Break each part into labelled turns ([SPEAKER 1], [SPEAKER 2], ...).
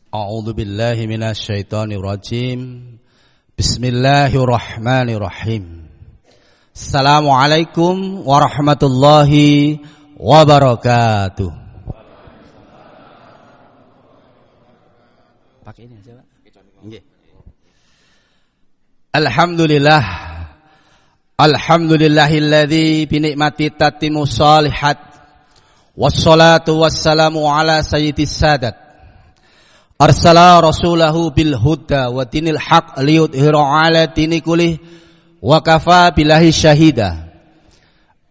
[SPEAKER 1] A'udzu billahi minasy syaithanir rajim. Bismillahirrahmanirrahim. Assalamualaikum warahmatullahi wabarakatuh. Pakai ini aja, Pak. Nggih. Alhamdulillah. Alhamdulillahilladzi bi ni'mati tatimmu shalihat. Wassalatu wassalamu ala sayyidis sadat. Arsala rasulahu bil huda wa dinil haq liyudhhira ala dini kullih wa kafa billahi syahida.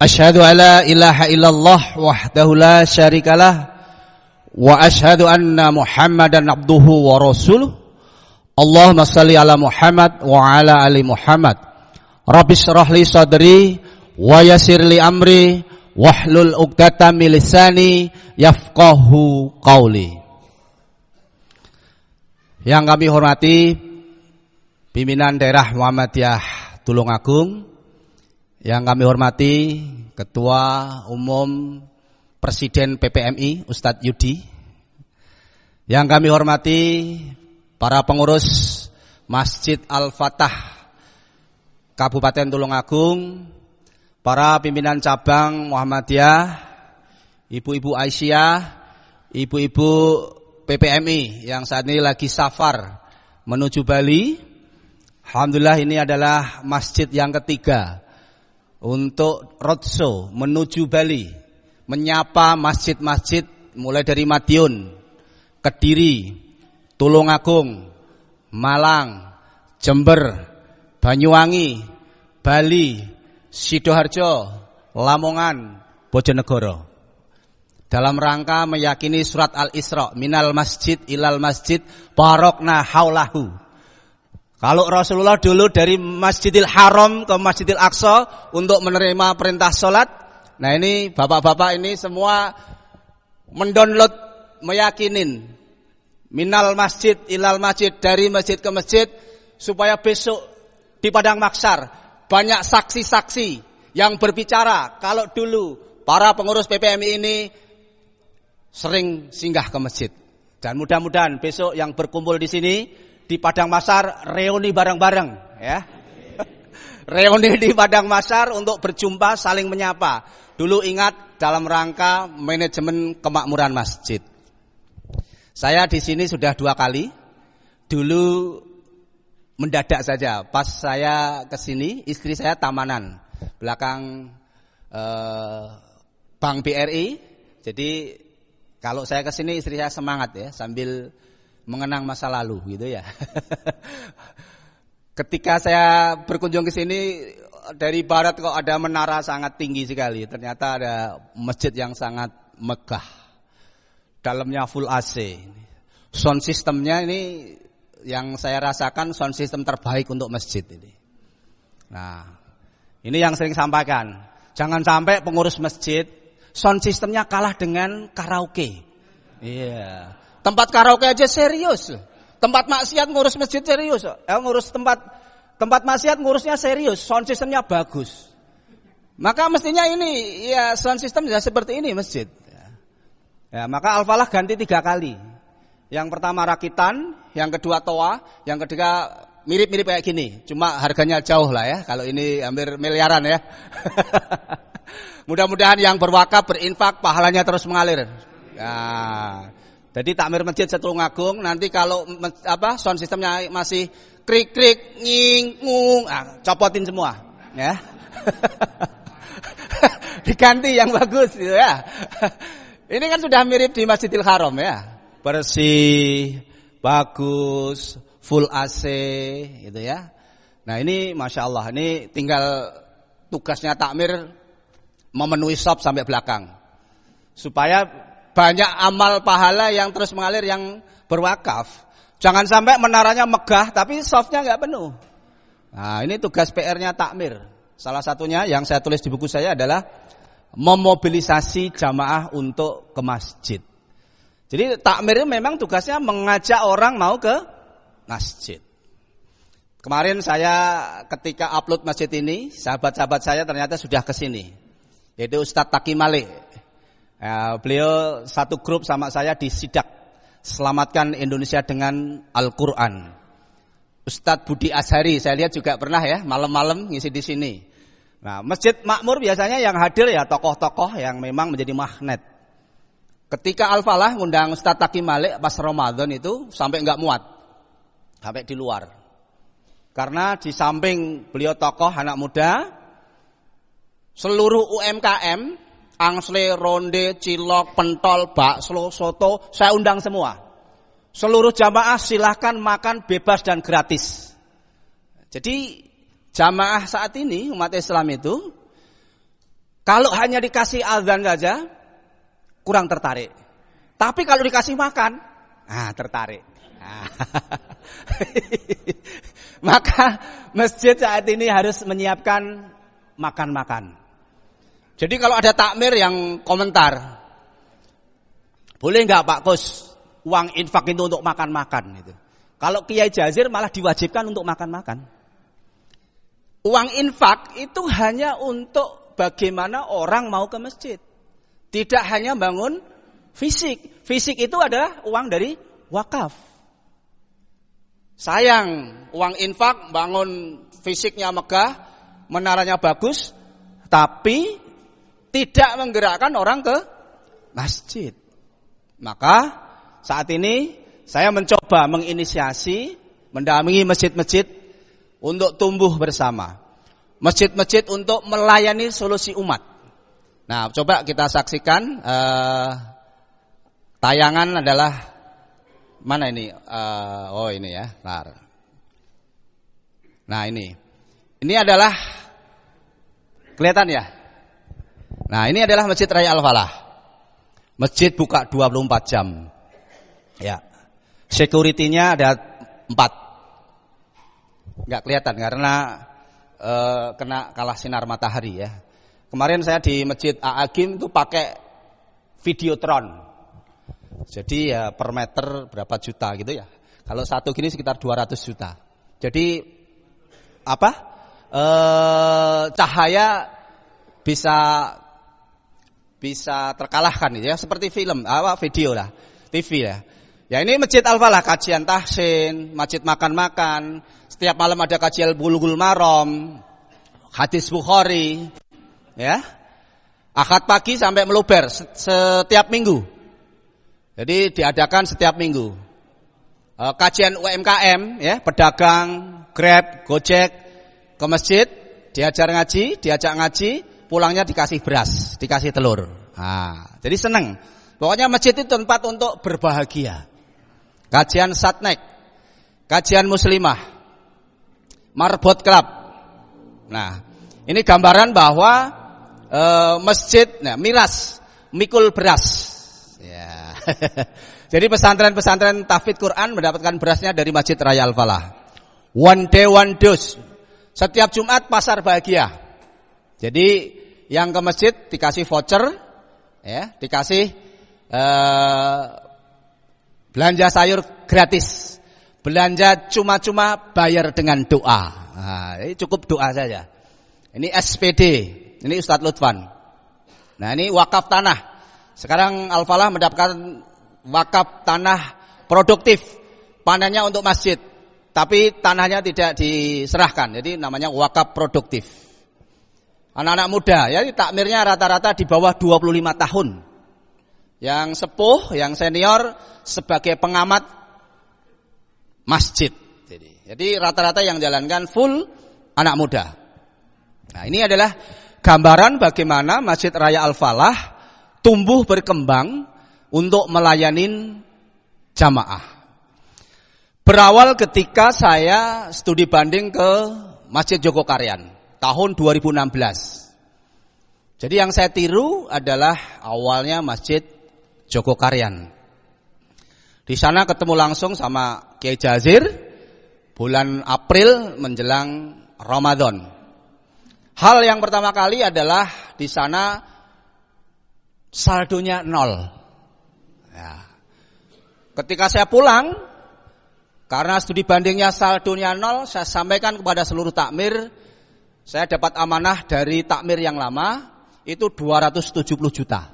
[SPEAKER 1] Asyhadu alla ilaha illallah wahdahu la syarikalah wa asyhadu anna Muhammadan abduhu wa rasuluh. Allahumma shalli ala Muhammad wa ala ali Muhammad. Rabbis shrah li sadri wa yassir li amri wahlul 'uqdatam min lisani yafqahu qawli. Yang kami hormati pimpinan daerah Muhammadiyah Tulungagung, yang kami hormati Ketua Umum Presiden PPMI Ustadz Yudi, yang kami hormati para pengurus Masjid Al-Fatah Kabupaten Tulungagung, para pimpinan cabang Muhammadiyah, ibu-ibu Aisyah, ibu-ibu PPMI yang saat ini lagi safar menuju Bali. Alhamdulillah ini adalah masjid yang ketiga untuk roadshow menuju Bali, menyapa masjid-masjid mulai dari Madiun, Kediri, Tulungagung, Malang, Jember, Banyuwangi, Bali, Sidoarjo, Lamongan, Bojonegoro. Dalam rangka meyakini surat Al-Isra, minal masjid ilal masjid barokna haulahu. Kalau Rasulullah dulu dari Masjidil Haram ke Masjidil Aqsa untuk menerima perintah sholat, nah ini bapak-bapak ini semua mendownload, meyakinin minal masjid ilal masjid, dari masjid ke masjid, supaya besok di padang mahsyar banyak saksi-saksi yang berbicara kalau dulu para pengurus PPMI ini sering singgah ke masjid. Dan mudah-mudahan besok yang berkumpul di sini di padang mahsyar reuni bareng-bareng, ya. Reuni di padang mahsyar untuk berjumpa, saling menyapa. Dulu ingat dalam rangka manajemen kemakmuran masjid. Saya di sini sudah 2 kali. Dulu mendadak saja. Pas saya ke sini, istri saya tamanan belakang Bank BRI. Jadi kalau saya ke sini istri saya semangat ya, sambil mengenang masa lalu gitu ya. Ketika saya berkunjung ke sini dari barat kok ada menara sangat tinggi sekali. Ternyata ada masjid yang sangat megah. Dalamnya full AC. Sound systemnya ini yang saya rasakan sound system terbaik untuk masjid ini. Nah, ini yang sering sampaikan. Jangan sampai pengurus masjid sound systemnya kalah dengan karaoke. Iya. Tempat karaoke aja serius. Tempat maksiat ngurus masjid serius. Ngurus tempat maksiat ngurusnya serius. Sound systemnya bagus. Maka mestinya ini ya sound system ya seperti ini masjid. Ya, maka Al-Falah ganti 3 kali. Yang pertama rakitan, yang kedua toa, yang ketiga mirip-mirip kayak gini. Cuma harganya jauh lah ya. Kalau ini hampir miliaran ya. Mudah-mudahan yang berwakaf, berinfak, pahalanya terus mengalir. Nah, jadi takmir masjid Tulungagung nanti kalau sound sistemnya masih krik-krik, nging, ngung, copotin semua, ya. Diganti yang bagus gitu ya. Ini kan sudah mirip di Masjidil Haram ya. Bersih, bagus, full AC gitu ya. Nah, ini Masya Allah, ini tinggal tugasnya takmir memenuhi shop sampai belakang supaya banyak amal pahala yang terus mengalir yang berwakaf. Jangan sampai menaranya megah tapi softnya nggak penuh. Nah, ini tugas PR-nya takmir. Salah satunya yang saya tulis di buku saya adalah memobilisasi jamaah untuk ke masjid. Jadi takmir memang tugasnya mengajak orang mau ke masjid. Kemarin saya ketika upload masjid ini, sahabat-sahabat saya ternyata sudah ke sini. Yaitu Ustadz Taki Malik. Ya, beliau satu grup sama saya di Sidak. Selamatkan Indonesia dengan Al-Quran. Ustadz Budi Azhari, saya lihat juga pernah ya malam-malam ngisi di sini. Nah, Masjid Makmur biasanya yang hadir ya tokoh-tokoh yang memang menjadi magnet. Ketika Al-Falah ngundang Ustadz Taki Malik pas Ramadan itu sampai enggak muat. Sampai di luar. Karena di samping beliau tokoh anak muda, seluruh UMKM, angsle, ronde, cilok, pentol, bakso, soto, saya undang semua. Seluruh jamaah silahkan makan bebas dan gratis. Jadi jamaah saat ini umat Islam itu kalau hanya dikasih azan saja kurang tertarik. Tapi kalau dikasih makan, tertarik. Maka masjid saat ini harus menyiapkan makan-makan. Jadi kalau ada takmir yang komentar, boleh nggak Pak Kus uang infak itu untuk makan-makan itu. Kalau Kiai Jazir malah diwajibkan untuk makan-makan. Uang infak itu hanya untuk bagaimana orang mau ke masjid. Tidak hanya bangun fisik. Fisik itu adalah uang dari wakaf. Sayang, uang infak bangun fisiknya megah, menaranya bagus, tapi tidak menggerakkan orang ke masjid. Maka saat ini saya mencoba menginisiasi, mendampingi masjid-masjid untuk tumbuh bersama. Masjid-masjid untuk melayani solusi umat. Nah, coba kita saksikan tayangan adalah mana ini? Ini ya. Nah, ini adalah kelihatan ya. Nah, ini adalah Masjid Raya Al-Falah. Masjid buka 24 jam. Ya. Security-nya ada 4. Enggak kelihatan karena kena kalah sinar matahari ya. Kemarin saya di Masjid A'agim itu pakai Videotron. Jadi ya per meter berapa juta gitu ya. Kalau satu gini sekitar 200 juta. Jadi cahaya bisa terkalahkan gitu ya, seperti film, video lah, TV ya. Ya ini Masjid Al-Falah, kajian tahsin, masjid makan-makan, setiap malam ada kajian Bulughul Maram, hadis Bukhari, ya. Ahad pagi sampai meluber setiap minggu. Jadi diadakan setiap minggu. Kajian UMKM, ya, pedagang, Grab, Gojek ke masjid, diajak ngaji, pulangnya dikasih beras, dikasih telur. Jadi seneng. Pokoknya masjid itu tempat untuk berbahagia. Kajian Satnek, kajian Muslimah, Marbot Club. Nah, ini gambaran bahwa masjid, miras, mikul beras. Ya. Jadi pesantren-pesantren tahfidz Quran mendapatkan berasnya dari Masjid Raya Al-Falah. One day one dose. Setiap Jumat pasar bahagia. Jadi yang ke masjid dikasih voucher, ya, dikasih belanja sayur gratis, belanja cuma-cuma bayar dengan doa. Ini cukup doa saja. Ini SPD, ini Ustadz Lutfan. Nah ini wakaf tanah. Sekarang Al-Falah mendapatkan wakaf tanah produktif, panennya untuk masjid, tapi tanahnya tidak diserahkan. Jadi namanya wakaf produktif. Anak-anak muda, ya takmirnya rata-rata di bawah 25 tahun. Yang sepuh, yang senior sebagai pengamat masjid. Jadi rata-rata yang jalankan full anak muda. Nah, ini adalah gambaran bagaimana Masjid Raya Al-Falah tumbuh berkembang untuk melayani jamaah. Berawal ketika saya studi banding ke Masjid Jogokaryan tahun 2016. Jadi yang saya tiru adalah awalnya Masjid Jogokaryan. Di sana ketemu langsung sama Kiai Jazir bulan April menjelang Ramadan. Hal yang pertama kali adalah di sana saldonya 0. Ya. Ketika saya pulang, karena studi bandingnya saldonya 0, saya sampaikan kepada seluruh takmir, saya dapat amanah dari takmir yang lama itu 270 juta.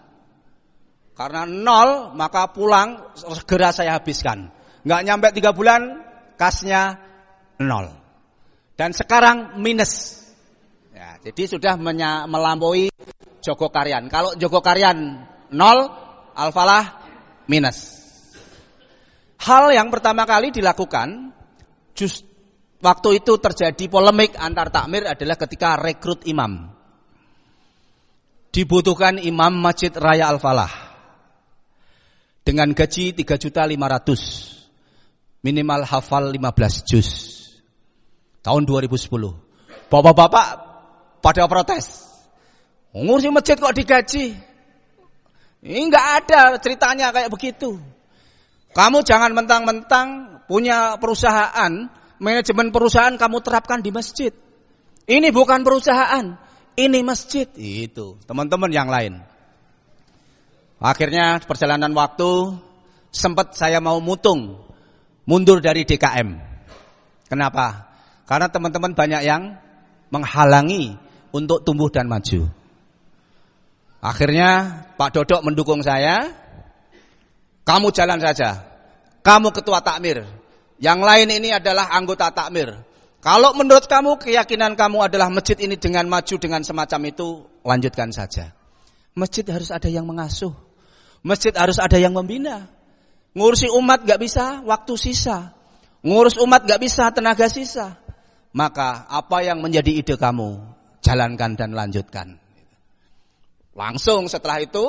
[SPEAKER 1] Karena 0 maka pulang segera saya habiskan. Nggak nyampe 3 bulan kasnya 0. Dan sekarang minus. Ya, jadi sudah melampaui Joko Karyan. Kalau Joko Karyan 0, Al-Falah minus. Hal yang pertama kali dilakukan waktu itu terjadi polemik antar takmir adalah ketika rekrut imam. Dibutuhkan imam Masjid Raya Al-Falah dengan gaji 3.500.000, minimal hafal 15 juz. Tahun 2010. Bapak-bapak pada protes. Ngurusi masjid kok digaji? Ini enggak ada ceritanya kayak begitu. Kamu jangan mentang-mentang punya perusahaan, manajemen perusahaan kamu terapkan di masjid. Ini bukan perusahaan, ini masjid. Itu, teman-teman yang lain. Akhirnya perjalanan waktu sempat saya mau mundur dari DKM. Kenapa? Karena teman-teman banyak yang menghalangi untuk tumbuh dan maju. Akhirnya Pak Dodok mendukung saya. Kamu jalan saja. Kamu ketua takmir. Yang lain ini adalah anggota takmir. Kalau menurut kamu, keyakinan kamu adalah masjid ini dengan maju dengan semacam itu, lanjutkan saja. Masjid harus ada yang mengasuh. Masjid harus ada yang membina. Ngurusi umat gak bisa, waktu sisa. Ngurus umat gak bisa, tenaga sisa. Maka apa yang menjadi ide kamu, jalankan dan lanjutkan. Langsung setelah itu,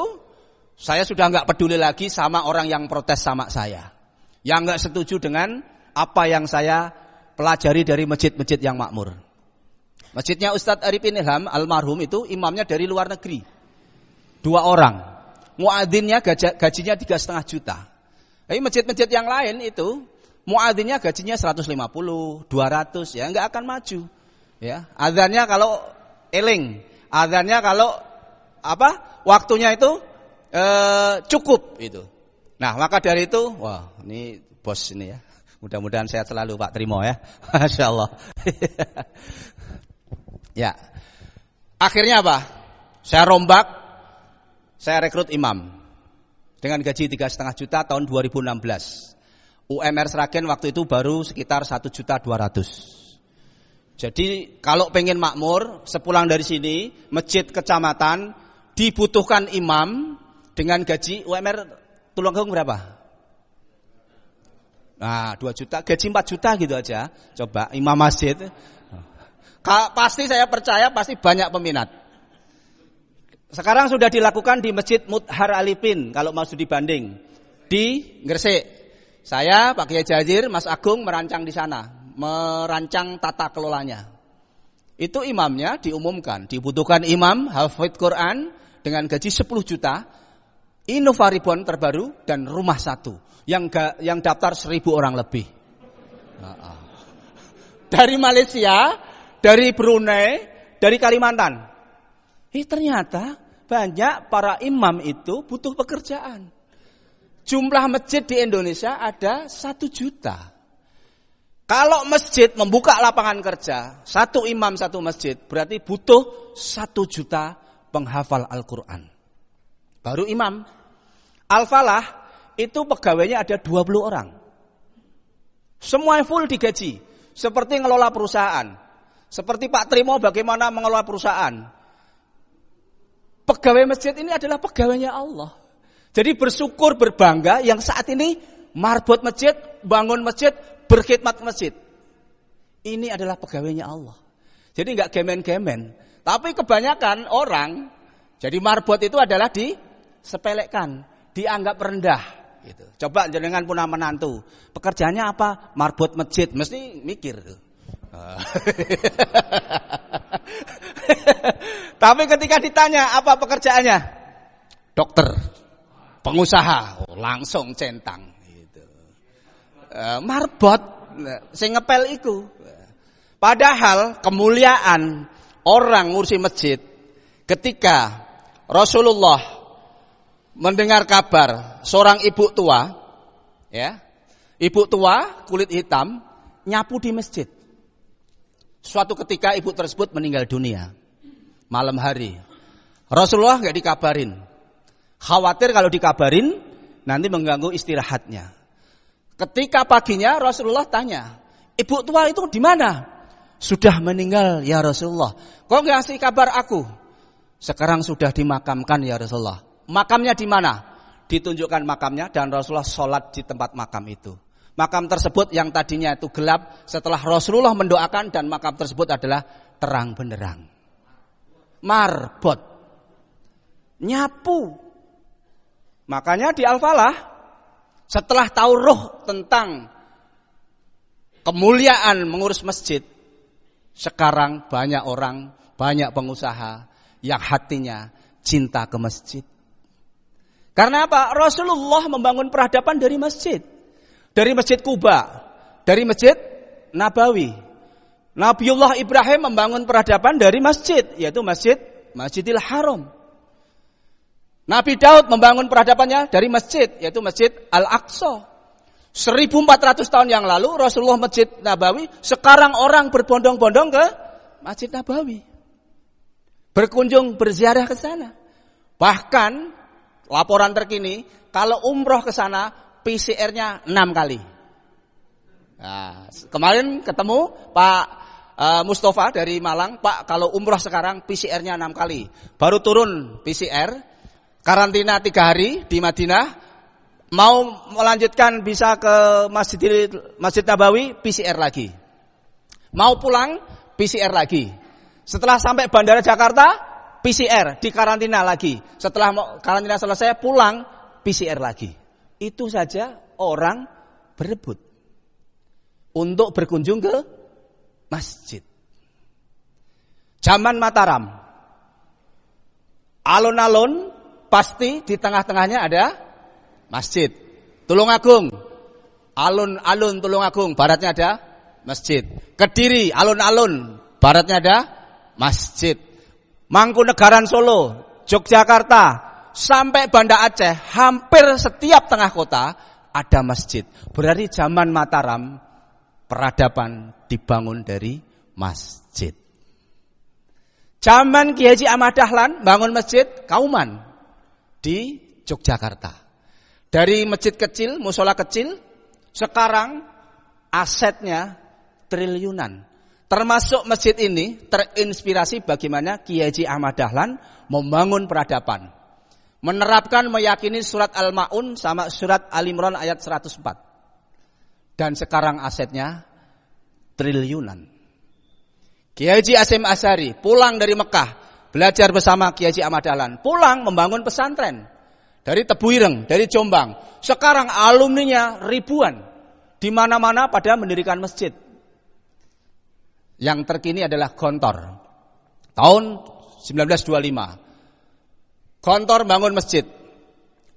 [SPEAKER 1] saya sudah gak peduli lagi sama orang yang protes sama saya. Yang gak setuju dengan apa yang saya pelajari dari masjid-masjid yang makmur. Masjidnya Ustadz Arifin Ilham, almarhum itu imamnya dari luar negeri. 2 orang. Muadzinnya gajinya 3,5 juta. Tapi masjid-masjid yang lain itu muadzinnya gajinya 150, 200 ya enggak akan maju. Ya, azannya kalau eling, azannya kalau waktunya itu cukup itu. Nah, maka dari itu, wah, ini bos ini ya. Mudah-mudahan sehat selalu Pak Trimo ya. Masyaallah. Ya. Akhirnya apa? Saya rombak. Saya rekrut imam dengan gaji 3,5 juta tahun 2016. UMR Sragen waktu itu baru sekitar 1.200.000. Jadi kalau pengen makmur, sepulang dari sini, masjid kecamatan dibutuhkan imam dengan gaji UMR Tulungagung berapa? Nah, 2 juta, gaji 4 juta gitu aja. Coba imam masjid. Pasti saya percaya pasti banyak peminat. Sekarang sudah dilakukan di Masjid Mudhar Alipin kalau mau studi banding di Gresik. Saya, Pak Kiai Jazir, Mas Agung merancang di sana, merancang tata kelolanya. Itu imamnya diumumkan, dibutuhkan imam hafidz Quran dengan gaji 10 juta, Innovaribon terbaru dan rumah 1 yang daftar 1.000 orang lebih. Dari Malaysia, dari Brunei, dari Kalimantan. Ternyata banyak para imam itu butuh pekerjaan. Jumlah masjid di Indonesia ada 1 juta. Kalau masjid membuka lapangan kerja, 1 imam 1 masjid, berarti butuh 1 juta penghafal Al-Quran. Baru imam. Al-Falah itu pegawainya ada 20 orang. Semua full digaji. Seperti ngelola perusahaan. Seperti Pak Trimo bagaimana mengelola perusahaan. Pegawai masjid ini adalah pegawainya Allah. Jadi bersyukur, berbangga yang saat ini marbot masjid, bangun masjid, berkhidmat masjid. Ini adalah pegawainya Allah. Jadi enggak gemen-gemen. Tapi kebanyakan orang jadi marbot itu adalah disepelekan, dianggap rendah. Gitu. Coba jenengan punya menantu, pekerjaannya apa? Marbot masjid, mesti mikir tuh. Tapi ketika ditanya apa pekerjaannya? Dokter, pengusaha, langsung centang gitu. Marbot sing ngepel iku. Padahal kemuliaan orang ngurusi masjid ketika Rasulullah mendengar kabar seorang ibu tua, ya, ibu tua kulit hitam nyapu di masjid. Suatu ketika ibu tersebut meninggal dunia malam hari. Rasulullah nggak dikabarin. Khawatir kalau dikabarin nanti mengganggu istirahatnya. Ketika paginya Rasulullah tanya, ibu tua itu di mana? Sudah meninggal ya Rasulullah. Kok nggak ngasih kabar aku? Sekarang sudah dimakamkan ya Rasulullah. Makamnya di mana? Ditunjukkan makamnya dan Rasulullah sholat di tempat makam itu. Makam tersebut yang tadinya itu gelap, setelah Rasulullah mendoakan dan makam tersebut adalah terang benderang. Marbot. Nyapu. Makanya di Al-Falah, setelah tahu roh tentang kemuliaan mengurus masjid, sekarang banyak orang, banyak pengusaha yang hatinya cinta ke masjid. Karena apa? Rasulullah membangun peradaban dari masjid. Dari Masjid Kuba, dari Masjid Nabawi. Nabiullah Ibrahim membangun peradaban dari masjid, yaitu Masjidil Haram. Nabi Daud membangun peradabannya dari masjid, yaitu Masjid Al-Aqsa. 1400 tahun yang lalu Rasulullah Masjid Nabawi, sekarang orang berbondong-bondong ke Masjid Nabawi. Berkunjung, berziarah ke sana. Bahkan laporan terkini, kalau umroh ke sana PCR-nya 6 kali. Nah, kemarin ketemu Pak Mustafa dari Malang, Pak kalau umroh sekarang PCR-nya 6 kali. Baru turun PCR, karantina 3 hari di Madinah, mau melanjutkan bisa ke Masjid Nabawi, PCR lagi. Mau pulang, PCR lagi. Setelah sampai Bandara Jakarta, PCR, di karantina lagi. Setelah karantina selesai, pulang, PCR lagi. Itu saja orang berebut untuk berkunjung ke masjid. Zaman Mataram, alun-alun pasti di tengah-tengahnya ada masjid. Tulungagung, alun-alun Tulungagung, baratnya ada masjid. Kediri, alun-alun, baratnya ada masjid. Mangkunegaran Solo, Yogyakarta, sampai Banda Aceh, hampir setiap tengah kota ada masjid. Berarti zaman Mataram, peradaban dibangun dari masjid. Zaman Kiai Haji Ahmad Dahlan bangun masjid Kauman di Yogyakarta. Dari masjid kecil, musola kecil, sekarang asetnya triliunan. Termasuk masjid ini terinspirasi bagaimana Kiai Haji Ahmad Dahlan membangun peradaban. Menerapkan, meyakini surat Al-Ma'un sama surat Al-Imran ayat 104. Dan sekarang asetnya triliunan. Kiai Haji Hasyim Asy'ari pulang dari Mekah, belajar bersama Kiai Haji Ahmad Dahlan, pulang membangun pesantren. Dari Tebu Ireng, dari Jombang. Sekarang alumninya ribuan. Di mana-mana pada mendirikan masjid. Yang terkini adalah Gontor. Tahun 1925. Gontor bangun masjid,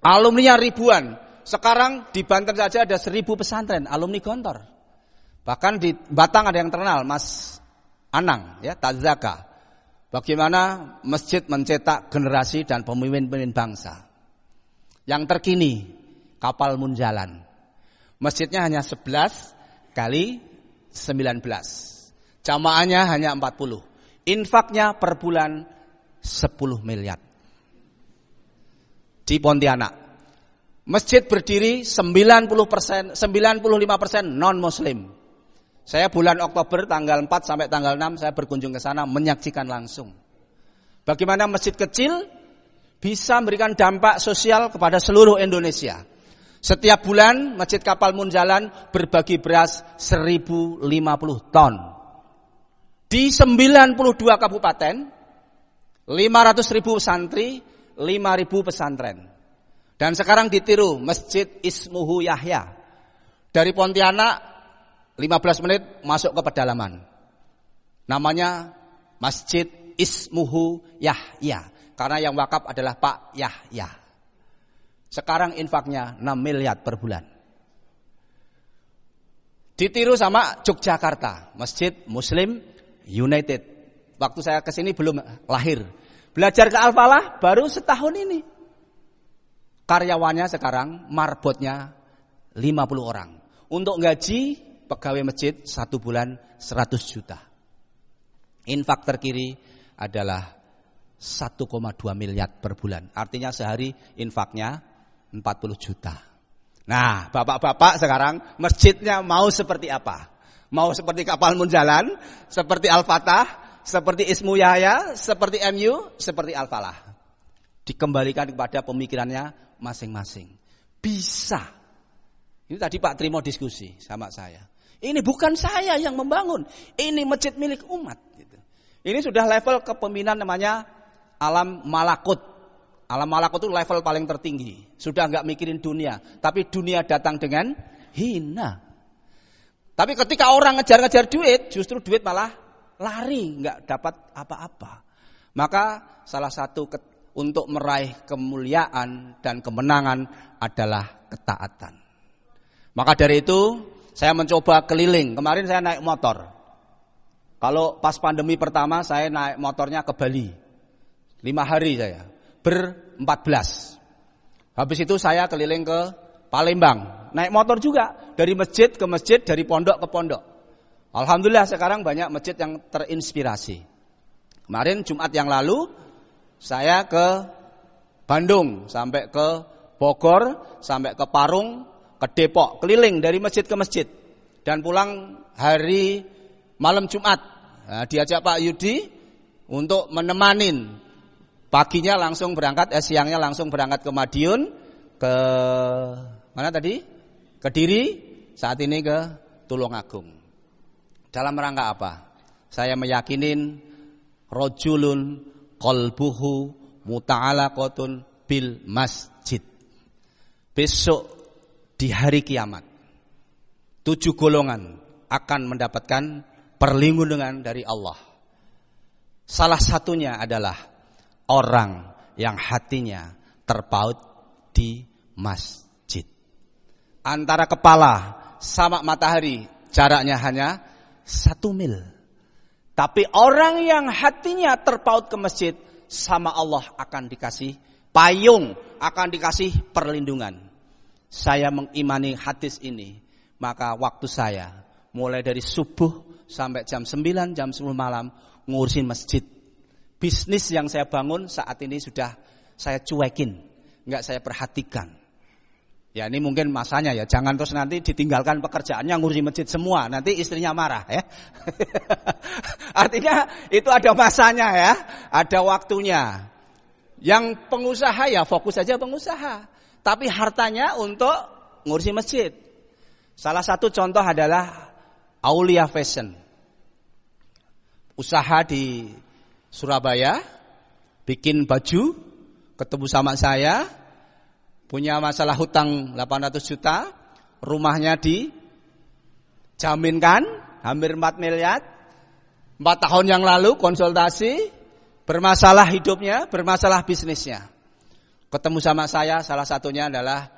[SPEAKER 1] alumninya ribuan. Sekarang di Banten saja ada 1000 pesantren alumni Gontor. Bahkan di Batang ada yang terkenal, Mas Anang, ya, Tazaka. Bagaimana masjid mencetak generasi dan pemimpin-pemimpin bangsa. Yang terkini, Kapal Munjalan. Masjidnya hanya 11 kali 19. Jamaahnya hanya 40. Infaknya per bulan 10 miliar. Di Pontianak, masjid berdiri 90%, 95% non-muslim. Saya bulan Oktober tanggal 4 sampai tanggal 6 saya berkunjung ke sana menyaksikan langsung. Bagaimana masjid kecil bisa memberikan dampak sosial kepada seluruh Indonesia. Setiap bulan Masjid Kapal Munjalan berbagi beras 1050 ton. Di 92 kabupaten, 500.000 santri, 5.000 pesantren. Dan sekarang ditiru Masjid Ismuhu Yahya. Dari Pontianak 15 menit masuk ke pedalaman. Namanya Masjid Ismuhu Yahya. Karena yang wakaf adalah Pak Yahya. Sekarang infaknya 6 miliar per bulan. Ditiru sama Yogyakarta, Masjid Muslim United. Waktu saya kesini belum lahir. Belajar ke Al-Falah baru setahun ini. Karyawannya sekarang marbotnya 50 orang. Untuk gaji pegawai masjid 1 bulan 100 juta. Infak terkiri adalah 1,2 miliar per bulan. Artinya sehari infaknya 40 juta. Nah, bapak-bapak sekarang masjidnya mau seperti apa? Mau seperti Kapal Munjalan, seperti Al-Fatah, seperti Ismu Yahya, seperti MU, seperti Al-Falah. Dikembalikan kepada pemikirannya masing-masing. Bisa. Ini tadi Pak Trimo diskusi sama saya. Ini bukan saya yang membangun, ini masjid milik umat. Ini sudah level kepemimpinan namanya alam malakut. Alam malakut itu level paling tertinggi. Sudah enggak mikirin dunia, tapi dunia datang dengan hina. Tapi ketika orang ngejar-ngejar duit, justru duit malah lari, enggak dapat apa-apa. Maka salah satu untuk meraih kemuliaan dan kemenangan adalah ketaatan. Maka dari itu saya mencoba keliling. Kemarin saya naik motor. Kalau pas pandemi pertama saya naik motornya ke Bali. 5 hari saya. Ber-14. Habis itu saya keliling ke Palembang. Naik motor juga. Dari masjid ke masjid, dari pondok ke pondok. Alhamdulillah sekarang banyak masjid yang terinspirasi. Kemarin Jumat yang lalu saya ke Bandung. Sampai ke Bogor, sampai ke Parung, ke Depok. Keliling dari masjid ke masjid. Dan pulang hari malam Jumat. Nah, diajak Pak Yudi untuk menemanin. Paginya langsung berangkat, siangnya langsung berangkat ke Madiun, ke mana tadi? Kediri, saat ini ke Tulungagung. Dalam rangka apa? Saya meyakinin rojulun qalbuhu muta'alaqatun bil masjid. Besok di hari kiamat 7 golongan akan mendapatkan perlindungan dari Allah. Salah satunya adalah orang yang hatinya terpaut di masjid. Antara kepala sama matahari jaraknya hanya 1 mil. Tapi orang yang hatinya terpaut ke masjid sama Allah akan dikasih payung, akan dikasih perlindungan. Saya mengimani hadis ini, maka waktu saya mulai dari subuh sampai jam 9, jam 10 malam ngurusin masjid. Bisnis yang saya bangun saat ini sudah saya cuekin, enggak saya perhatikan. Ya ini mungkin masanya ya, jangan terus nanti ditinggalkan pekerjaannya ngurusin masjid semua, nanti istrinya marah ya. Artinya itu ada masanya ya, ada waktunya. Yang pengusaha ya fokus saja pengusaha, tapi hartanya untuk ngurusin masjid. Salah satu contoh adalah Aulia Fashion. Usaha di Surabaya, bikin baju, ketemu sama saya, punya masalah hutang 800 juta, rumahnya dijaminkan, hampir 4 miliar, 4 tahun yang lalu konsultasi, bermasalah hidupnya, bermasalah bisnisnya. Ketemu sama saya, salah satunya adalah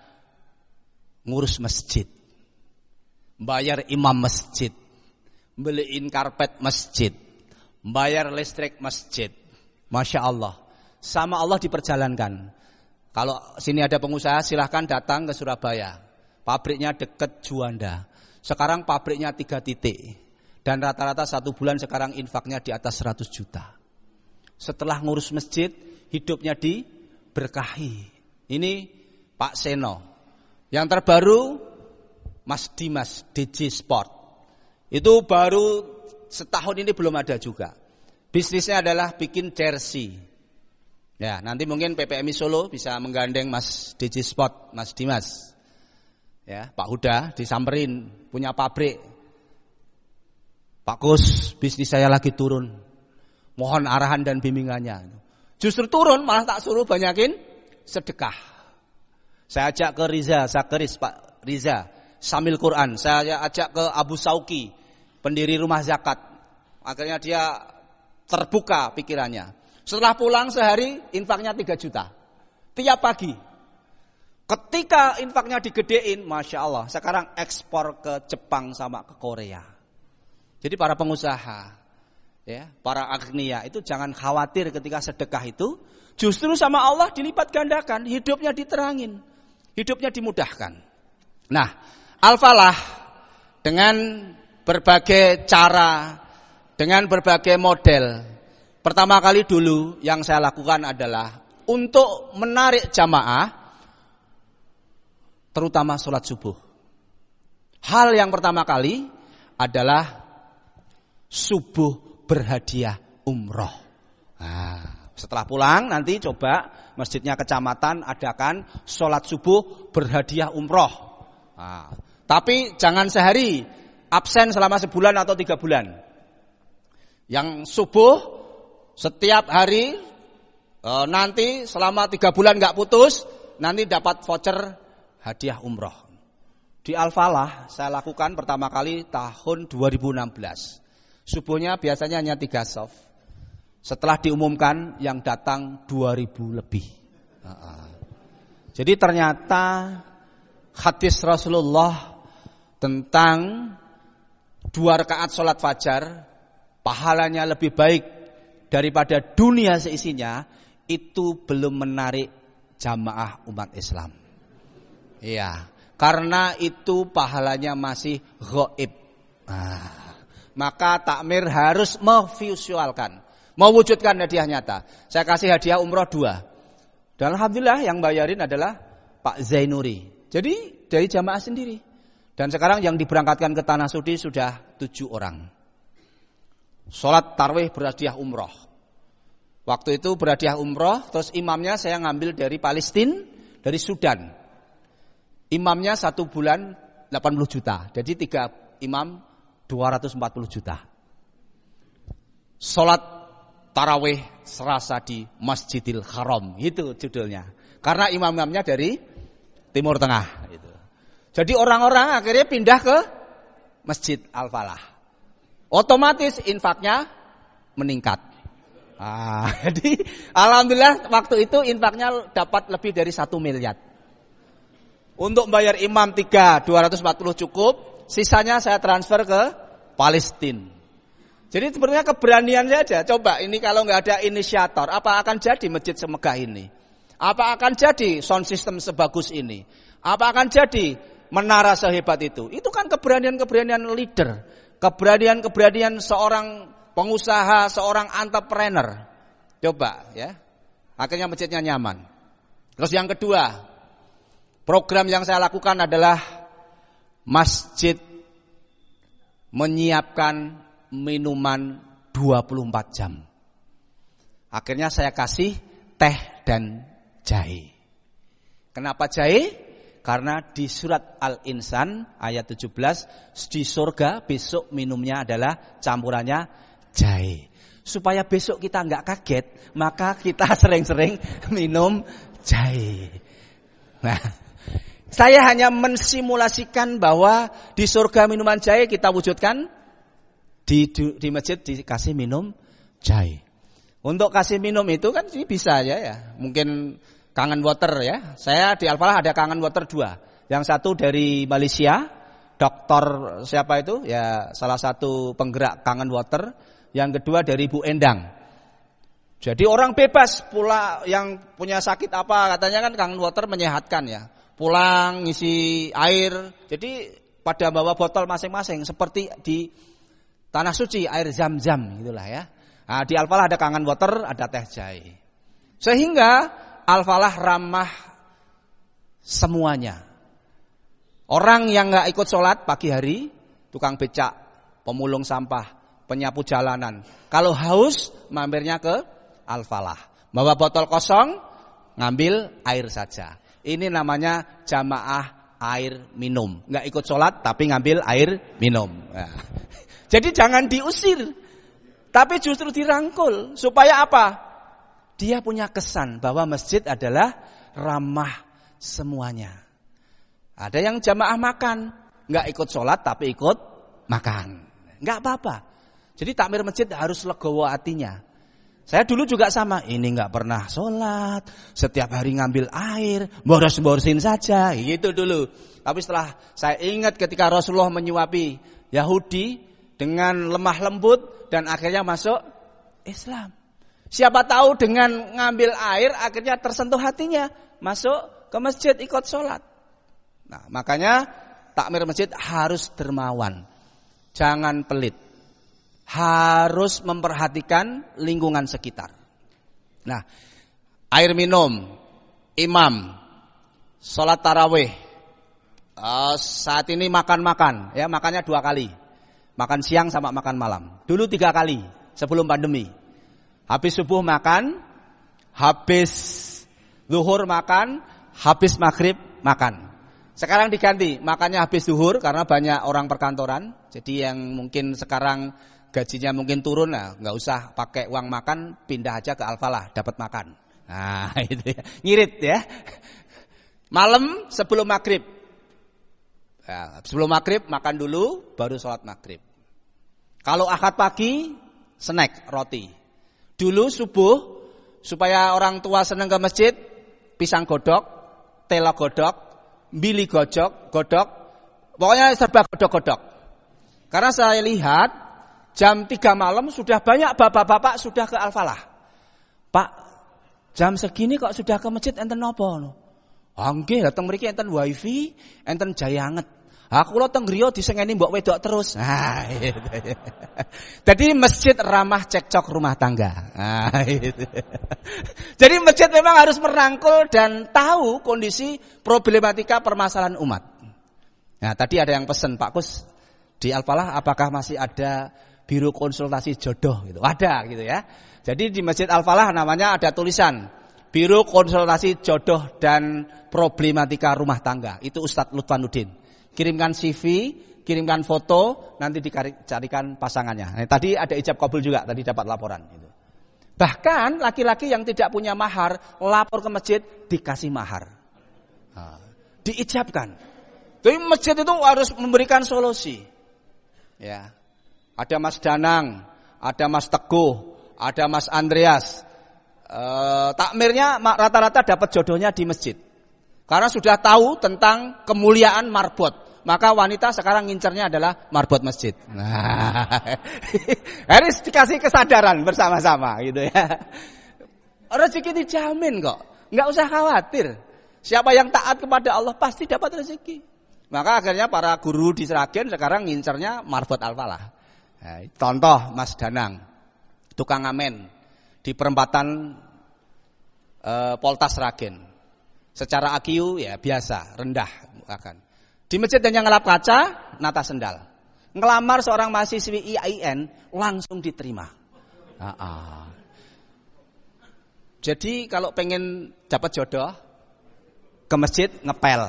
[SPEAKER 1] ngurus masjid, bayar imam masjid, beliin karpet masjid, bayar listrik masjid. Masya Allah. Sama Allah diperjalankan. Kalau sini ada pengusaha silahkan datang ke Surabaya. Pabriknya dekat Juanda. Sekarang pabriknya 3 titik. Dan rata-rata 1 bulan sekarang infaknya di atas 100 juta. Setelah ngurus masjid, hidupnya diberkahi. Ini Pak Seno. Yang terbaru Mas Dimas, DJ Sport. Itu baru setahun ini belum ada juga. Bisnisnya adalah bikin jersey. Ya, nanti mungkin PPMI Solo bisa menggandeng Mas DJ Sport, Mas Dimas. Ya, Pak Huda disamperin, punya pabrik. Pak Gus, bisnis saya lagi turun. Mohon arahan dan bimbingannya. Justru turun, malah tak suruh banyakin sedekah. Saya ajak ke Riza Zakaris, Pak Riza, Samil Quran. Saya ajak ke Abu Sauki, pendiri rumah zakat. Akhirnya dia terbuka pikirannya. Setelah pulang sehari infaknya 3 juta. Tiap pagi. Ketika infaknya digedein, Masya Allah, sekarang ekspor ke Jepang sama ke Korea. Jadi para pengusaha, ya, para agnia itu jangan khawatir ketika sedekah itu. Justru sama Allah dilipat gandakan, hidupnya diterangin, hidupnya dimudahkan. Nah, Al-Falah dengan berbagai cara, dengan berbagai model pertama kali dulu yang saya lakukan adalah untuk menarik jamaah, terutama sholat subuh. Hal yang pertama kali adalah subuh berhadiah umroh. Nah, setelah pulang nanti coba masjidnya kecamatan adakan sholat subuh berhadiah umroh. Nah, tapi jangan sehari, absen selama sebulan atau 3 bulan. Yang subuh setiap hari nanti selama 3 bulan nggak putus, nanti dapat voucher hadiah umroh. Di Al-Falah saya lakukan pertama kali tahun 2016. Subuhnya biasanya hanya 3 soft. Setelah diumumkan yang datang 2000 lebih. Jadi ternyata hadis Rasulullah tentang 2 rakaat sholat fajar pahalanya lebih baik daripada dunia seisinya, itu belum menarik jamaah umat Islam. Iya, karena itu pahalanya masih ghaib. Maka takmir harus memvisualkan, mewujudkan hadiah nyata. Saya kasih hadiah umroh 2. Dan alhamdulillah yang bayarin adalah Pak Zainuri. Jadi dari jamaah sendiri. Dan sekarang yang diberangkatkan ke Tanah Suci sudah 7 orang. Sholat tarawih berhadiah umroh. Waktu itu berhadiah umroh, terus imamnya saya ngambil dari Palestina, dari Sudan. Imamnya 1 bulan 80 juta. Jadi 3 imam 240 juta. Sholat tarawih serasa di Masjidil Haram, itu judulnya. Karena imam-imamnya dari Timur Tengah. Gitu. Jadi orang-orang akhirnya pindah ke Masjid Al-Falah. Otomatis infaknya meningkat. Jadi alhamdulillah waktu itu infaknya dapat lebih dari 1 miliar. Untuk bayar imam 240 cukup, sisanya saya transfer ke Palestina. Jadi sebenarnya keberanian saja. Coba ini kalau nggak ada inisiator, apa akan jadi masjid semegah ini? Apa akan jadi sound system sebagus ini? Apa akan jadi menara sehebat itu? Itu kan keberanian-keberanian leader, keberanian-keberanian seorang pengusaha, seorang entrepreneur. Coba ya. Akhirnya masjidnya nyaman. Terus yang kedua, program yang saya lakukan adalah masjid menyiapkan minuman 24 jam. Akhirnya saya kasih teh dan jahe. Kenapa jahe? Karena di surat Al-Insan ayat 17, di surga besok minumnya adalah campurannya jahe. Supaya besok kita enggak kaget, maka kita sering-sering minum jahe. Nah, saya hanya mensimulasikan bahwa di surga minuman jahe kita wujudkan di masjid dikasih minum jahe. Untuk kasih minum itu kan ini bisa aja ya. Mungkin kangen water ya. Saya di Al-Falah ada kangen water 2. Yang satu dari Malaysia, dokter siapa itu? Ya salah satu penggerak kangen water. Yang kedua dari Bu Endang. Jadi orang bebas pula yang punya sakit apa katanya kan kangen water menyehatkan ya. Pulang ngisi air, jadi pada bawa botol masing-masing seperti di Tanah Suci air zam-zam gitulah ya. Nah, di Al-Falah ada kangen water, ada teh jahe. Sehingga Al-Falah ramah semuanya. Orang yang nggak ikut sholat pagi hari, tukang becak, pemulung sampah, penyapu jalanan. Kalau haus mampirnya ke Al-Falah. Bawa botol kosong, ngambil air saja. Ini namanya jamaah air minum. Nggak ikut sholat tapi ngambil air minum. Nah. Jadi jangan diusir, tapi justru dirangkul. Supaya apa? Dia punya kesan bahwa masjid adalah ramah semuanya. Ada yang jamaah makan, nggak ikut sholat tapi ikut makan. Nggak apa-apa. Jadi takmir masjid harus legowo hatinya. Saya dulu juga sama, ini nggak pernah sholat, setiap hari ngambil air, boros-borosin saja, gitu dulu. Tapi setelah saya ingat ketika Rasulullah menyuapi Yahudi dengan lemah lembut dan akhirnya masuk Islam. Siapa tahu dengan ngambil air akhirnya tersentuh hatinya, masuk ke masjid ikut sholat. Nah, makanya takmir masjid harus dermawan, jangan pelit. harus memperhatikan lingkungan sekitar. Nah, air minum, imam, sholat tarawih, saat ini makan, ya makannya 2 kali, makan siang sama makan malam. Dulu 3 kali sebelum pandemi. Habis subuh makan, habis zuhur makan, habis maghrib makan. Sekarang diganti, makannya habis zuhur karena banyak orang perkantoran. Jadi yang mungkin sekarang gajinya mungkin turun, nah nggak usah pakai uang makan, pindah aja ke Al-Falah, dapat makan. Nah itu ya, ngirit ya. Malam sebelum maghrib, ya, sebelum maghrib makan dulu, baru sholat maghrib. Kalau akad pagi, snack roti. Dulu subuh, supaya orang tua senang ke masjid, pisang godok, telo godok, bili godok, pokoknya serba godok-godok. Karena saya lihat jam 3 malam sudah banyak bapak-bapak sudah ke Al-Falah. Pak, jam segini kok sudah ke masjid enten napa? Nggih, dateng mriki enten wifi, enten jayanget. Aku kula teng griya disengeni mbok wedok terus. Nah, gitu. Jadi masjid ramah cekcok rumah tangga. Nah, gitu. Jadi masjid memang harus merangkul dan tahu kondisi problematika permasalahan umat. Nah, tadi ada yang pesen, Pak Kus, di Al-Falah apakah masih ada biro konsultasi jodoh gitu? Ada gitu ya. Jadi di Masjid Al-Falah namanya ada tulisan Biro Konsultasi Jodoh dan Problematika Rumah Tangga. Itu Ustadz Lutfanuddin. Kirimkan CV, kirimkan foto, nanti dicarikan pasangannya. Nah, tadi ada ijab kabul juga, tadi dapat laporan. Bahkan laki-laki yang tidak punya mahar, lapor ke masjid, dikasih mahar. Diijabkan. Jadi masjid itu harus memberikan solusi. Ya, ada Mas Danang, ada Mas Teguh, ada Mas Andreas. Takmirnya rata-rata dapat jodohnya di masjid. Karena sudah tahu tentang kemuliaan marbot, maka wanita sekarang ngincernya adalah marbot masjid. Nah, harus dikasih kesadaran bersama-sama gitu ya. Rezeki dijamin kok, nggak usah khawatir. Siapa yang taat kepada Allah pasti dapat rezeki. Maka akhirnya para guru di Sragen sekarang ngincernya marbot Al-Falah. Nah, contoh Mas Danang, tukang ngamen di perempatan Poltas Sragen. Secara IQ ya biasa, rendah akan. Di masjid hanya ngelap kaca, nata sendal. Ngelamar seorang mahasiswi IAIN langsung diterima. Jadi kalau pengen dapat jodoh ke masjid ngepel.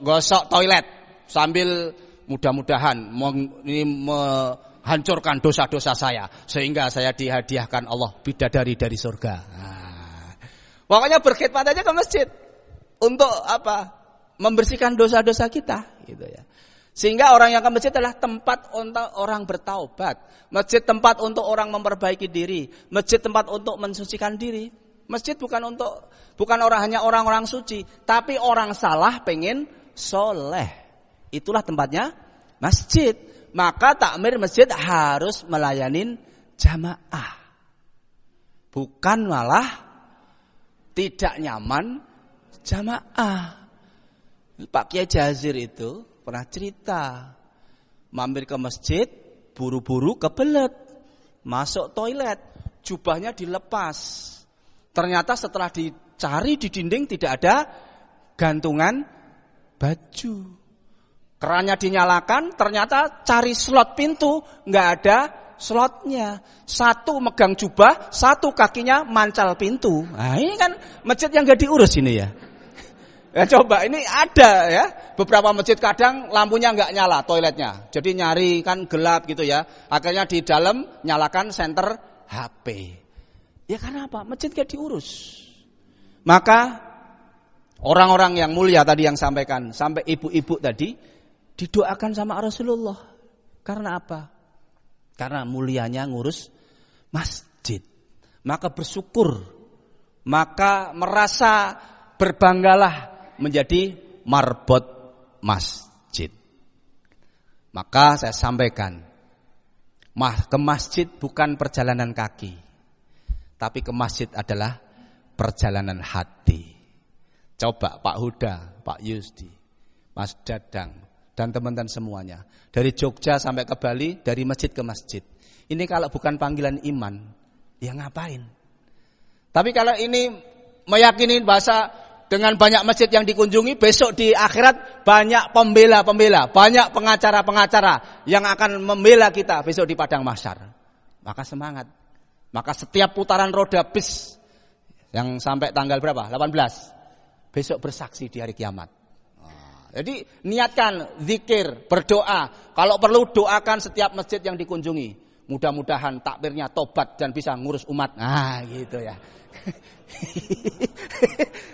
[SPEAKER 1] Gosok toilet sambil mudah-mudahan ini menghancurkan dosa-dosa saya sehingga saya dihadiahkan Allah bidadari dari surga. Pokoknya berkhidmat aja ke masjid untuk apa? Membersihkan dosa-dosa kita, gitu ya. Sehingga orang yang ke masjid adalah tempat untuk orang bertaubat, masjid tempat untuk orang memperbaiki diri, masjid tempat untuk mensucikan diri. Masjid bukan hanya orang-orang suci, tapi orang salah pengen soleh. Itulah tempatnya masjid. Maka takmir masjid harus melayanin jamaah, bukan malah tidak nyaman jamaah. Pak Kiai Jazir itu pernah cerita, mampir ke masjid, buru-buru kebelet, masuk toilet, jubahnya dilepas. Ternyata setelah dicari di dinding tidak ada gantungan baju. Kerannya dinyalakan, ternyata cari slot pintu, nggak ada slotnya. Satu megang jubah, satu kakinya mancal pintu. Nah ini kan masjid yang nggak diurus ini ya. Ya coba, ini ada ya. Beberapa masjid kadang lampunya nggak nyala toiletnya. Jadi nyari kan gelap gitu ya. Akhirnya di dalam nyalakan senter HP. Ya karena apa? Masjid nggak diurus. Maka orang-orang yang mulia tadi yang sampaikan, sampai ibu-ibu tadi didoakan sama Rasulullah. Karena apa? Karena mulianya ngurus masjid. Maka bersyukur, maka merasa berbanggalah menjadi marbot masjid. Maka saya sampaikan, ke masjid bukan perjalanan kaki, tapi ke masjid adalah perjalanan hati. Coba Pak Huda, Pak Yusdi, Mas Dadang, dan teman-teman semuanya. Dari Jogja sampai ke Bali, dari masjid ke masjid. Ini kalau bukan panggilan iman, ya ngapain? Tapi kalau ini meyakini bahasa dengan banyak masjid yang dikunjungi, besok di akhirat banyak pembela-pembela, banyak pengacara-pengacara yang akan membela kita besok di padang mahsyar. Maka semangat. Maka setiap putaran roda bis yang sampai tanggal berapa? 18. Besok bersaksi di hari kiamat. Jadi niatkan zikir, berdoa. Kalau perlu doakan setiap masjid yang dikunjungi. Mudah-mudahan takbirnya tobat dan bisa ngurus umat. Nah gitu ya.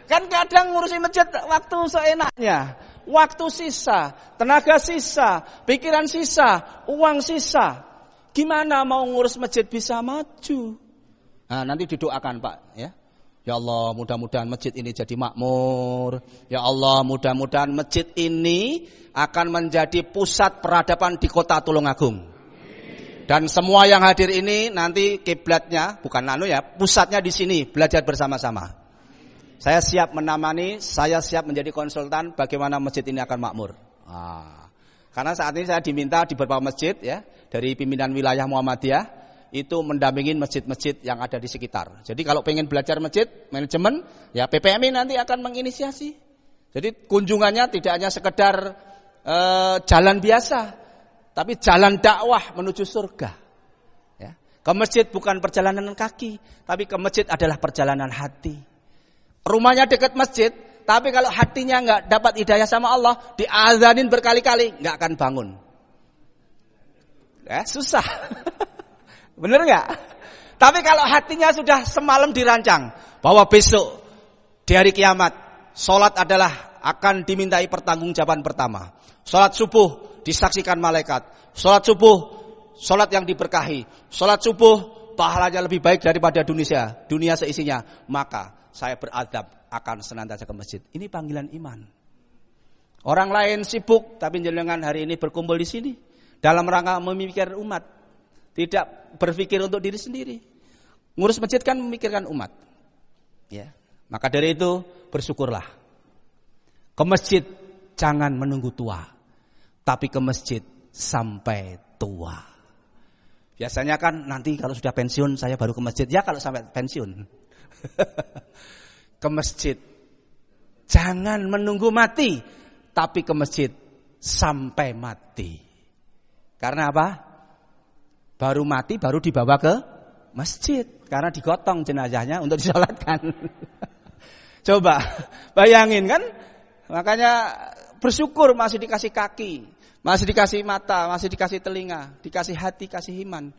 [SPEAKER 1] Kan kadang ngurusin masjid waktu seenaknya. Waktu sisa, tenaga sisa, pikiran sisa, uang sisa. Gimana mau ngurus masjid bisa maju? Nah nanti didoakan Pak ya. Ya Allah, mudah-mudahan masjid ini jadi makmur. Ya Allah, mudah-mudahan masjid ini akan menjadi pusat peradaban di kota Tulungagung. Dan semua yang hadir ini nanti kiblatnya, bukan pusatnya di sini, belajar bersama-sama. Saya siap menemani, saya siap menjadi konsultan bagaimana masjid ini akan makmur. Karena saat ini saya diminta di beberapa masjid ya, dari pimpinan wilayah Muhammadiyah, itu mendampingin masjid-masjid yang ada di sekitar. Jadi kalau pengen belajar masjid, manajemen, ya PPMI nanti akan menginisiasi. Jadi kunjungannya tidak hanya sekedar jalan biasa, tapi jalan dakwah menuju surga. Ya. Ke masjid bukan perjalanan kaki, tapi ke masjid adalah perjalanan hati. Rumahnya dekat masjid, tapi kalau hatinya nggak dapat hidayah sama Allah, diazanin berkali-kali, nggak akan bangun. Ya, susah. Bener nggak? Tapi kalau hatinya sudah semalam dirancang bahwa besok di hari kiamat sholat adalah akan dimintai pertanggungjawaban pertama. Sholat subuh disaksikan malaikat. Sholat subuh sholat yang diberkahi. Sholat subuh pahalanya lebih baik daripada dunia seisinya. Maka saya beradab akan senantiasa ke masjid. Ini panggilan iman. Orang lain sibuk tapi jenengan hari ini berkumpul di sini dalam rangka memikirkan umat. Tidak berpikir untuk diri sendiri. Ngurus masjid kan memikirkan umat. Ya. Maka dari itu bersyukurlah. Ke masjid jangan menunggu tua. Tapi ke masjid sampai tua. Biasanya kan nanti kalau sudah pensiun saya baru ke masjid. Ya kalau sampai pensiun. Ke masjid. Jangan menunggu mati. Tapi ke masjid sampai mati. Karena apa? Baru mati, baru dibawa ke masjid. Karena digotong jenazahnya untuk disolatkan. Coba, bayangin kan. Makanya bersyukur masih dikasih kaki. Masih dikasih mata, masih dikasih telinga. Dikasih hati, kasih iman.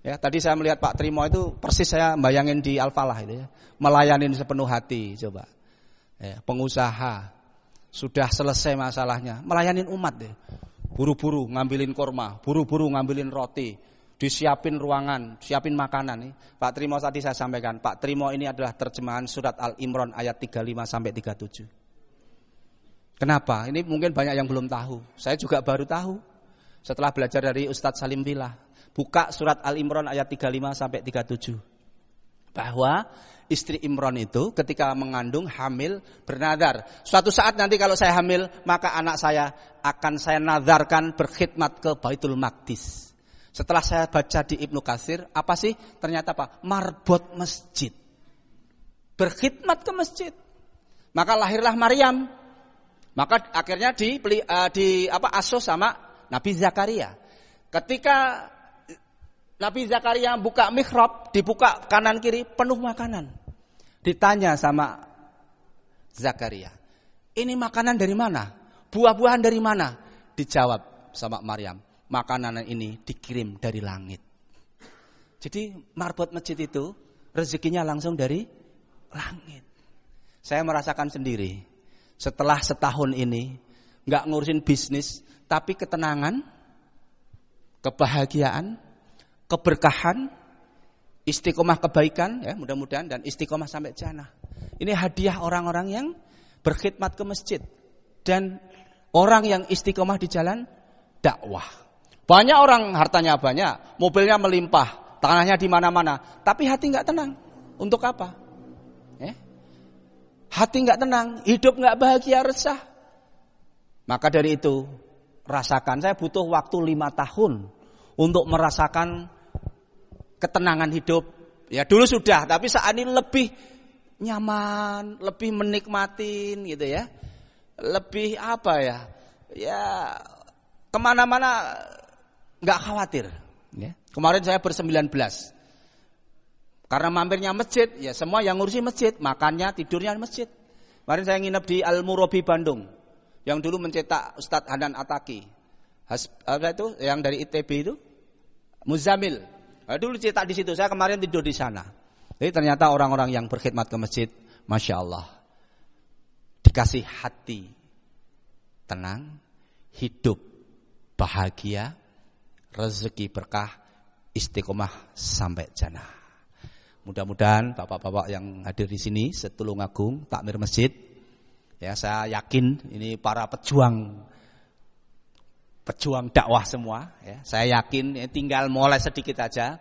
[SPEAKER 1] Ya, tadi saya melihat Pak Trimo itu persis saya bayangin di Al-Falah itu ya. Melayanin sepenuh hati, coba. Ya, pengusaha. Sudah selesai masalahnya. Melayanin umat ya. Buru-buru ngambilin korma. Buru-buru ngambilin roti. Disiapin ruangan, siapin makanan nih. Pak Trimo tadi saya sampaikan, Pak Trimo ini adalah terjemahan surat Al-Imran ayat 35 sampai 37. Kenapa? Ini mungkin banyak yang belum tahu. Saya juga baru tahu setelah belajar dari Ustadz Salim Billah. Buka surat Al-Imran ayat 35 sampai 37. Bahwa istri Imran itu ketika mengandung hamil bernadar. Suatu saat nanti kalau saya hamil, maka anak saya akan saya nadarkan berkhidmat ke Baitul Maqdis. Setelah saya baca di Ibnu Katsir, apa sih? Ternyata apa? Marbot masjid. Berkhidmat ke masjid. Maka lahirlah Maryam. Maka akhirnya asuh sama Nabi Zakaria. Ketika Nabi Zakaria buka mihrab, dibuka kanan kiri penuh makanan. Ditanya sama Zakaria, "Ini makanan dari mana? Buah-buahan dari mana?" Dijawab sama Maryam, "Makanan ini dikirim dari langit." Jadi marbot masjid itu rezekinya langsung dari langit. Saya merasakan sendiri. Setelah setahun ini nggak ngurusin bisnis, tapi ketenangan, kebahagiaan, keberkahan, istiqomah kebaikan, ya mudah-mudahan, dan istiqomah sampai jannah. Ini hadiah orang-orang yang berkhidmat ke masjid dan orang yang istiqomah di jalan dakwah. Banyak orang hartanya banyak, mobilnya melimpah, tanahnya di mana-mana, tapi hati nggak tenang. Untuk apa? Hati nggak tenang, hidup nggak bahagia, resah. Maka dari itu rasakan. Saya butuh waktu 5 tahun untuk merasakan ketenangan hidup. Ya dulu sudah, tapi saat ini lebih nyaman, lebih menikmatin gitu ya. Lebih apa ya? Ya kemana-mana nggak khawatir. Ya. Kemarin saya ber-19. Karena mampirnya masjid, ya semua yang ngurusi masjid, makannya, tidurnya di masjid. Kemarin saya nginep di Al-Murabi Bandung, yang dulu mencetak Ustadz Hanan Ataki. Apa itu? Yang dari ITB itu? Muzamil. Nah, dulu cetak di situ. Saya kemarin tidur di sana. Jadi ternyata orang-orang yang berkhidmat ke masjid, masya Allah, dikasih hati tenang, hidup bahagia, rezeki berkah, istiqomah sampai jannah. Mudah-mudahan bapak-bapak yang hadir di sini setulungagung takmir masjid, ya saya yakin ini para pejuang dakwah semua, ya saya yakin ya, tinggal mulai sedikit aja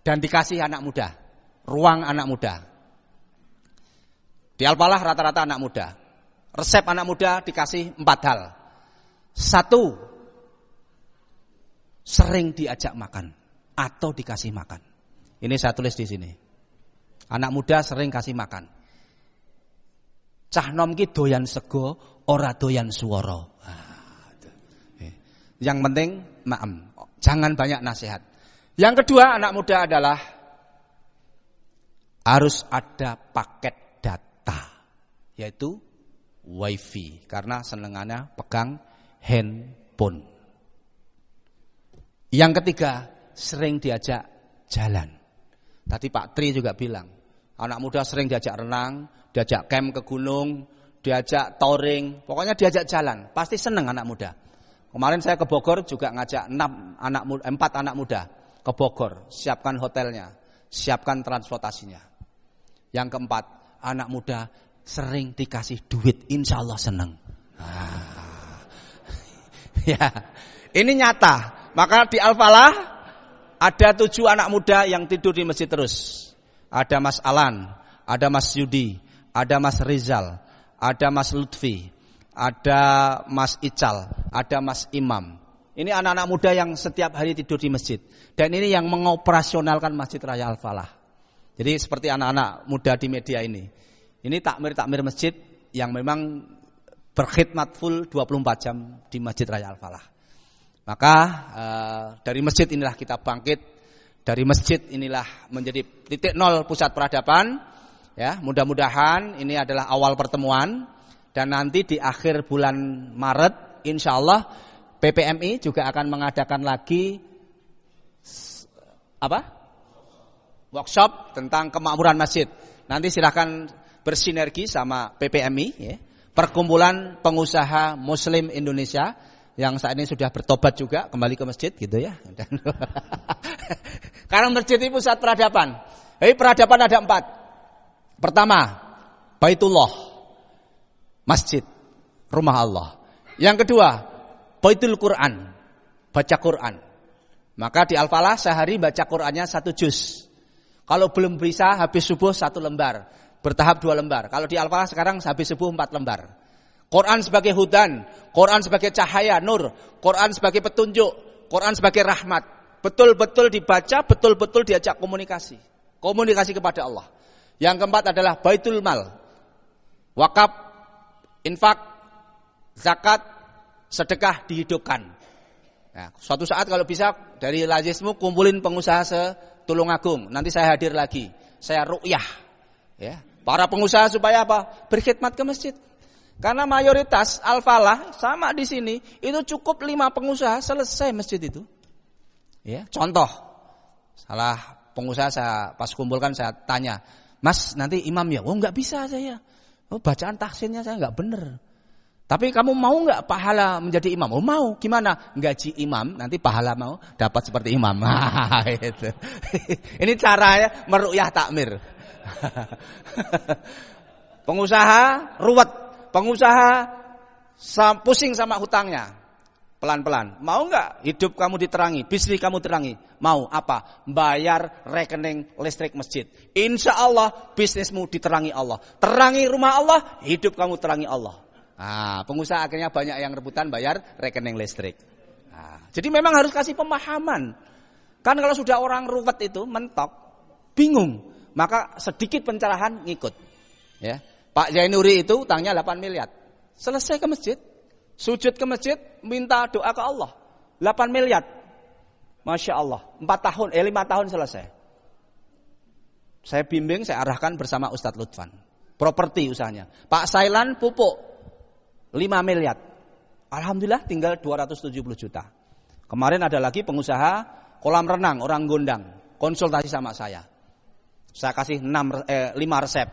[SPEAKER 1] dan dikasih anak muda, ruang anak muda. Di Al-Falah rata-rata anak muda. Resep anak muda dikasih 4 hal. 1, sering diajak makan atau dikasih makan. Ini saya tulis di sini. Anak muda sering kasih makan. Cah nom ki doyan sego, ora doyan swara. Yang penting maem, jangan banyak nasihat. Yang kedua anak muda adalah harus ada paket data, yaitu wifi, karena senengannya pegang handphone. Yang ketiga sering diajak jalan. Tadi Pak Tri juga bilang, anak muda sering diajak renang, diajak camp ke gunung, diajak touring, pokoknya diajak jalan, pasti seneng anak muda. Kemarin saya ke Bogor juga ngajak 4 anak muda ke Bogor, siapkan hotelnya, siapkan transportasinya. Yang keempat, anak muda sering dikasih duit, insya Allah seneng. Ya, ini nyata. Maka di Al-Falah ada 7 anak muda yang tidur di masjid terus. Ada Mas Alan, ada Mas Yudi, ada Mas Rizal, ada Mas Lutfi, ada Mas Ical, ada Mas Imam. Ini anak-anak muda yang setiap hari tidur di masjid. Dan ini yang mengoperasionalkan Masjid Raya Al-Falah. Jadi seperti anak-anak muda di media ini. Ini takmir-takmir masjid yang memang berkhidmat full 24 jam di Masjid Raya Al-Falah. Maka dari masjid inilah kita bangkit. Dari masjid inilah menjadi titik nol pusat peradaban. Ya, mudah-mudahan ini adalah awal pertemuan. Dan nanti di akhir bulan Maret, insya Allah PPMI juga akan mengadakan lagi workshop tentang kemakmuran masjid. Nanti silakan bersinergi sama PPMI, ya, Perkumpulan Pengusaha Muslim Indonesia, yang saat ini sudah bertobat juga kembali ke masjid, gitu ya. Karena masjid itu pusat peradaban. Jadi peradaban ada 4. Pertama, Baitullah. Masjid, rumah Allah. Yang kedua, Baitul Quran, baca Quran. Maka di Al-Falah sehari baca Qurannya 1 juz. Kalau belum bisa habis subuh 1 lembar, bertahap 2 lembar. Kalau di Al-Falah sekarang habis subuh 4 lembar. Quran sebagai hudan, Quran sebagai cahaya, nur, Quran sebagai petunjuk, Quran sebagai rahmat. Betul-betul dibaca, betul-betul diajak komunikasi. Komunikasi kepada Allah. Yang keempat adalah Baitul Mal. Wakaf, infak, zakat, sedekah dihidupkan. Nah, suatu saat kalau bisa dari lajismu kumpulin pengusaha setulungagung. Nanti saya hadir lagi. Saya ru'yah. Ya, para pengusaha supaya apa? Berkhidmat ke masjid. Karena mayoritas Al-Falah sama di sini itu cukup 5 pengusaha selesai masjid itu. Ya, contoh. Salah pengusaha saya pas kumpulkan saya tanya, "Mas, nanti imam ya?" "Oh, enggak bisa saya. Oh, bacaan tahsinnya saya enggak benar. Tapi kamu mau enggak pahala menjadi imam?" "Oh, mau." "Gimana?" "Gaji imam, nanti pahala mau dapat seperti imam." Itu. Ini caranya meru'yah takmir. Pengusaha ruwet, pengusaha pusing sama hutangnya. Pelan-pelan. Mau enggak hidup kamu diterangi, bisnis kamu terangi? Mau. Apa? Bayar rekening listrik masjid. Insya Allah bisnismu diterangi Allah. Terangi rumah Allah, hidup kamu terangi Allah. Pengusaha akhirnya banyak yang rebutan bayar rekening listrik. Jadi memang harus kasih pemahaman. Kan kalau sudah orang ruwet itu mentok, bingung, maka sedikit pencerahan ngikut. Ya. Pak Zainuri itu utangnya 8 miliar. Selesai ke masjid, sujud ke masjid, minta doa ke Allah. 8 miliar. Masya Allah, 5 tahun selesai. Saya bimbing, saya arahkan bersama Ustadz Lutfan. Properti usahanya. Pak Sailan pupuk 5 miliar. Alhamdulillah tinggal 270 juta. Kemarin ada lagi pengusaha kolam renang, orang Gondang, konsultasi sama saya. Saya kasih 5 resep.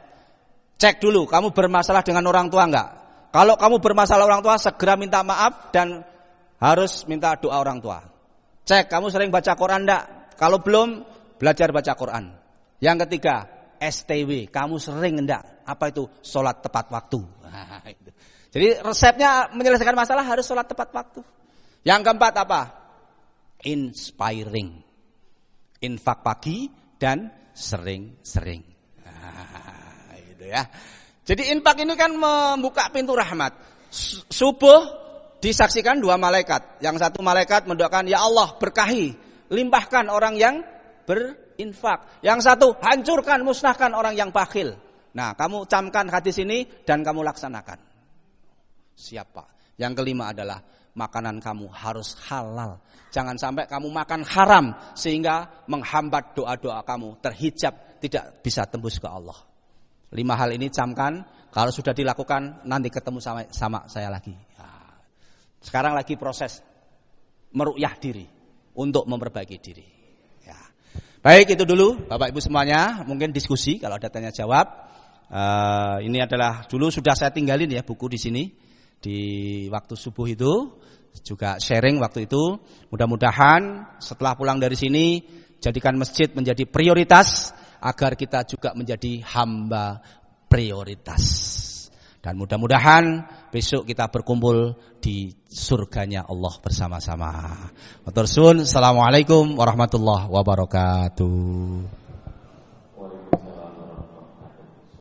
[SPEAKER 1] Cek dulu, kamu bermasalah dengan orang tua enggak? Kalau kamu bermasalah orang tua, segera minta maaf dan harus minta doa orang tua. Cek, kamu sering baca Quran enggak? Kalau belum, belajar baca Quran. Yang ketiga, STW, kamu sering enggak? Apa itu? Sholat tepat waktu. Jadi resepnya menyelesaikan masalah harus sholat tepat waktu. Yang keempat apa? Inspiring. Infak pagi dan sering-sering. Gitu ya. Jadi infak ini kan membuka pintu rahmat. Subuh disaksikan 2 malaikat. Yang satu malaikat mendoakan, ya Allah berkahi, limpahkan orang yang berinfak. Yang satu hancurkan, musnahkan orang yang bakhil. Nah, kamu camkan hadis ini dan kamu laksanakan. Siapa? Yang kelima adalah makanan kamu harus halal. Jangan sampai kamu makan haram sehingga menghambat doa-doa kamu, terhijab, tidak bisa tembus ke Allah. 5 hal ini camkan, kalau sudah dilakukan nanti ketemu sama saya lagi. Sekarang lagi proses meruqyah diri untuk memperbaiki diri. Ya. Baik, itu dulu Bapak Ibu semuanya, mungkin diskusi kalau ada tanya jawab. Ini adalah dulu sudah saya tinggalin ya buku di sini di waktu subuh itu, juga sharing waktu itu. Mudah-mudahan setelah pulang dari sini jadikan masjid menjadi prioritas agar kita juga menjadi hamba prioritas. Dan mudah-mudahan besok kita berkumpul di surganya Allah bersama-sama. Matur suwun. Assalamualaikum warahmatullahi wabarakatuh.